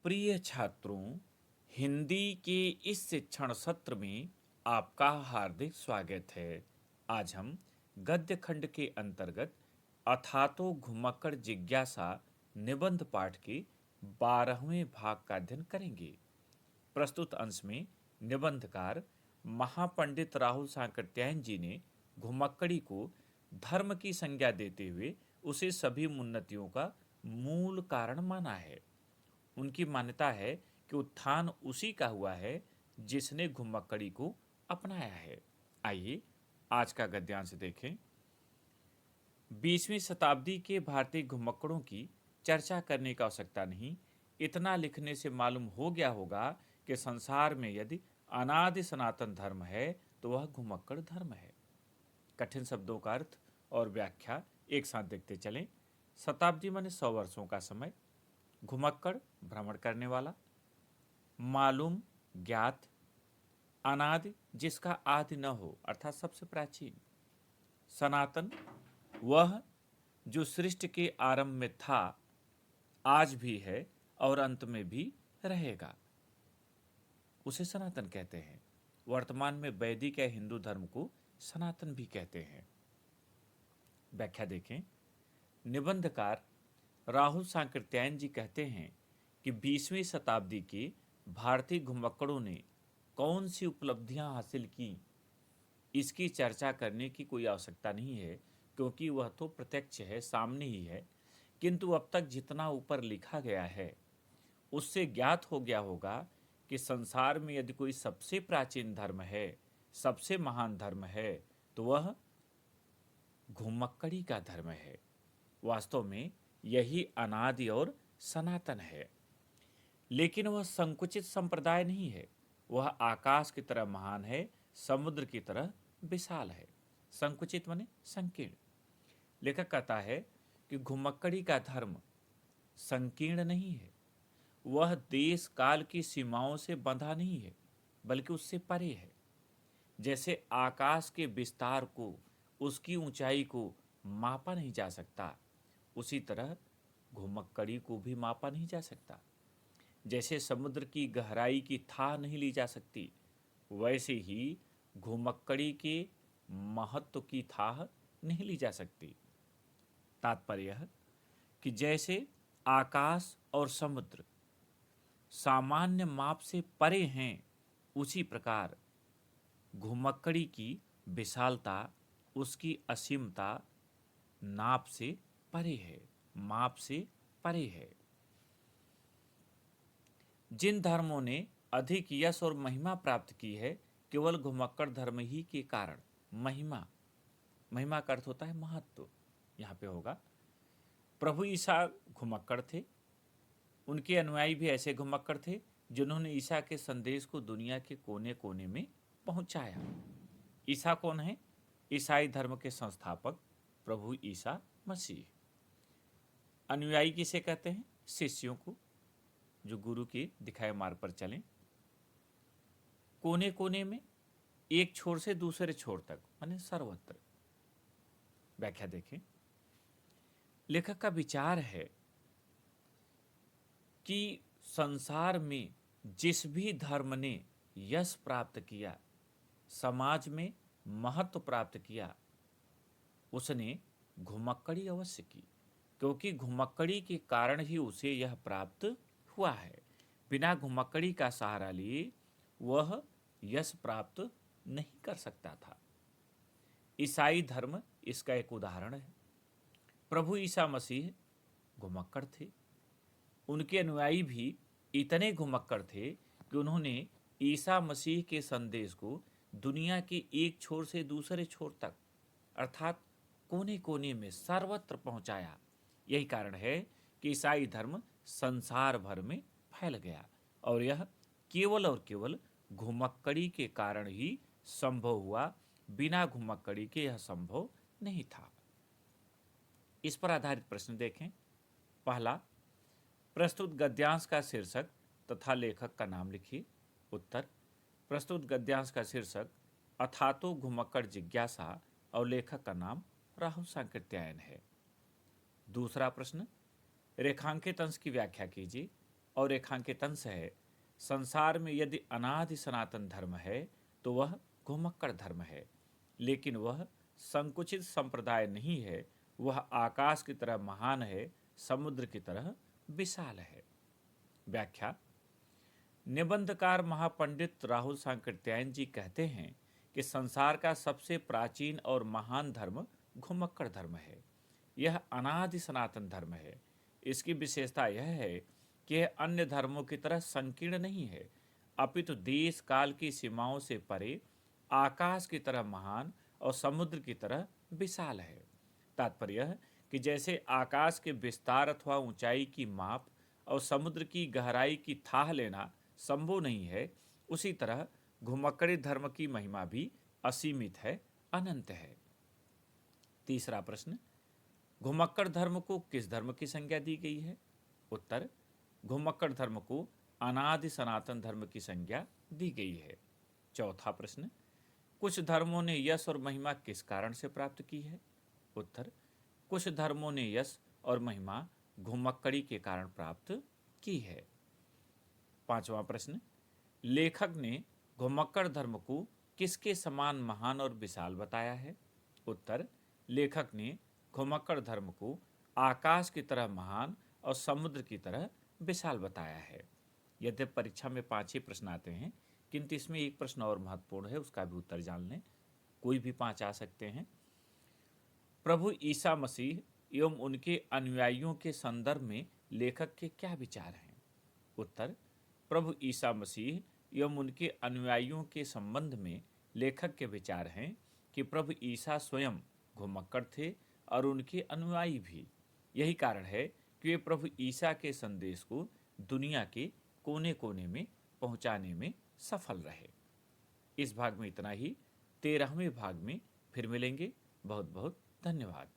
प्रिय छात्रों, हिंदी के इस शिक्षण सत्र में आपका हार्दिक स्वागत है। आज हम गद्य खंड के अंतर्गत अथातो घुमक्कड़ जिज्ञासा निबंध पाठ के 12वें भाग का अध्ययन करेंगे। प्रस्तुत अंश में निबंधकार महापंडित राहुल सांकृत्यायन जी ने घुमक्कड़ी को धर्म की संज्ञा देते हुए उसे सभी उन्नतियों का मूल कारण माना है। उनकी मान्यता है कि उत्थान उसी का हुआ है जिसने घुमक्कड़ी को अपनाया है। आइए आज का गद्यांश देखें। 20वीं शताब्दी के भारतीय घुमक्कड़ों की चर्चा करने की आवश्यकता नहीं, इतना लिखने से मालूम हो गया होगा कि संसार में यदि अनादि सनातन धर्म है तो वह घुमक्कड़ धर्म है। कठिन शब्दों का अर्थ और व्याख्या एक साथ देखते चलें। शताब्दी माने 100 वर्षों का समय। घुमक्कड़ भ्रमण करने वाला। मालूम ज्ञात। अनादि जिसका आदि न हो अर्थात सबसे प्राचीन। सनातन वह जो सृष्टि के आरंभ में था, आज भी है और अंत में भी रहेगा, उसे सनातन कहते हैं। वर्तमान में वैदिक या हिंदू धर्म को सनातन भी कहते हैं। व्याख्या देखें। निबंधकार राहुल सांकृत्यायन जी कहते हैं कि 20वीं शताब्दी के भारतीय घुमक्कड़ों ने कौन सी उपलब्धियां हासिल की, इसकी चर्चा करने की कोई आवश्यकता नहीं है, क्योंकि वह तो प्रत्यक्ष है, सामने ही है। किंतु अब तक जितना ऊपर लिखा गया है उससे ज्ञात हो गया होगा कि संसार में यदि कोई सबसे प्राचीन धर्म है, सबसे महान धर्म है, तो वह घुमक्कड़ी का धर्म है। वास्तव में यही अनादि और सनातन है। लेकिन वह संकुचित संप्रदाय नहीं है, वह आकाश की तरह महान है, समुद्र की तरह विशाल है। संकुचित माने संकीर्ण। लेखक कहता है कि घुमक्कड़ी का धर्म संकीर्ण नहीं है, वह देश काल की सीमाओं से बंधा नहीं है, बल्कि उससे परे है। जैसे आकाश के विस्तार को, उसकी ऊंचाई को मापा नहीं जा सकता, उसी तरह घुमक्कड़ी को भी मापा नहीं जा सकता। जैसे समुद्र की गहराई की थाह नहीं ली जा सकती, वैसे ही घुमक्कड़ी के महत्व की थाह नहीं ली जा सकती। तात्पर्य यह कि जैसे आकाश और समुद्र सामान्य माप से परे हैं, उसी प्रकार घुमक्कड़ी की विशालता, उसकी असीमता नाप से परे है, माप से परे है। जिन धर्मों ने अधिक यश और महिमा प्राप्त की है, केवल घुमक्कड़ धर्म ही के कारण, महिमा, महिमा का अर्थ होता है महत्व, यहाँ पे होगा। प्रभु ईसा घुमक्कड़ थे, उनके अनुयायी भी ऐसे घुमक्कड़ थे जिन्होंने ईसा के संदेश को दुनिया के कोने कोने में पहुंचाया। ईसा कौन है? ईसाई धर्म के संस्थापक प्रभु ईसा मसीह। अनुयायी किसे कहते हैं? शिष्यों को, जो गुरु के दिखाए मार्ग पर चलें। कोने कोने में, एक छोर से दूसरे छोर तक, माने सर्वत्र। व्याख्या देखें। लेखक का विचार है कि संसार में जिस भी धर्म ने यश प्राप्त किया, समाज में महत्व प्राप्त किया, उसने घुमक्कड़ी अवश्य की, क्योंकि घुमक्कड़ी के कारण ही उसे यह प्राप्त हुआ है। बिना घुमक्कड़ी का सहारा लिए वह यश प्राप्त नहीं कर सकता था। ईसाई धर्म इसका एक उदाहरण है। प्रभु ईसा मसीह घुमक्कड़ थे, उनके अनुयायी भी इतने घुमक्कड़ थे कि उन्होंने ईसा मसीह के संदेश को दुनिया के एक छोर से दूसरे छोर तक, अर्थात कोने कोने में, सर्वत्र पहुंचाया। यही कारण है कि ईसाई धर्म संसार भर में फैल गया, और यह केवल और केवल घुमक्कड़ी के कारण ही संभव हुआ। बिना घुमक्कड़ी के यह संभव नहीं था। इस पर आधारित प्रश्न देखें। पहला, प्रस्तुत गद्यांश का शीर्षक तथा लेखक का नाम लिखिए। उत्तर, प्रस्तुत गद्यांश का शीर्षक अथातो घुमक्कड़ जिज्ञासा और लेखक का नाम राहुल सांकृत्यायन है। दूसरा प्रश्न, रेखांकित अंश की व्याख्या कीजिए और रेखांकित अंश है। संसार में यदि अनादि सनातन धर्म है तो वह घुमक्कड़ धर्म है, लेकिन वह संकुचित संप्रदाय नहीं है। वह आकाश की तरह महान है, समुद्र की तरह विशाल है। व्याख्या। निबंधकार महापंडित राहुल सांकृत्यायन जी कहते हैं कि संसार का सबसे प्राचीन और महान धर्म घुमक्कड़ धर्म है। यह अनादि सनातन धर्म है। इसकी विशेषता यह है कि यह अन्य धर्मों की तरह संकीर्ण नहीं है, अपितु देश काल की सीमाओं से परे आकाश की तरह महान और समुद्र की तरह विशाल है। तात्पर्य यह कि जैसे आकाश के विस्तार अथवा ऊंचाई की माप और समुद्र की गहराई की थाह लेना संभव नहीं है, उसी तरह घुमक्कड़ी धर्म की महिमा भी असीमित है, अनंत है। तीसरा प्रश्न, घुमक्कड़ धर्म को किस धर्म की संज्ञा दी गई है? उत्तर, घुमक्कड़ धर्म को अनादि सनातन धर्म की संज्ञा दी गई है। चौथा प्रश्न, कुछ धर्मों ने यश और महिमा किस कारण से प्राप्त की है? उत्तर, कुछ धर्मों ने यश और महिमा घुमक्कड़ी के कारण प्राप्त की है। पांचवा प्रश्न, लेखक ने घुमक्कड़ धर्म को किसके समान महान और विशाल बताया है? उत्तर, लेखक ने घुमक्कड़ धर्म को आकाश की तरह महान और समुद्र की तरह विशाल बताया है। यद्यपि परीक्षा में 5 ही प्रश्न आते हैं, किंतु इसमें एक प्रश्न और महत्वपूर्ण है, उसका भी उत्तर जान लें। कोई भी 5 आ सकते हैं। प्रभु ईसा मसीह एवं उनके अनुयायियों के संदर्भ में लेखक के क्या विचार हैं? उत्तर, प्रभु ईसा मसीह एवं उनके अनुयायियों के संबंध में लेखक के विचार हैं कि प्रभु ईसा स्वयं घुमक्कड़ थे और उनके अनुयायी भी। यही कारण है कि वे प्रभु ईसा के संदेश को दुनिया के कोने कोने में पहुंचाने में सफल रहे। इस भाग में इतना ही। 13वें भाग में फिर मिलेंगे। बहुत बहुत धन्यवाद।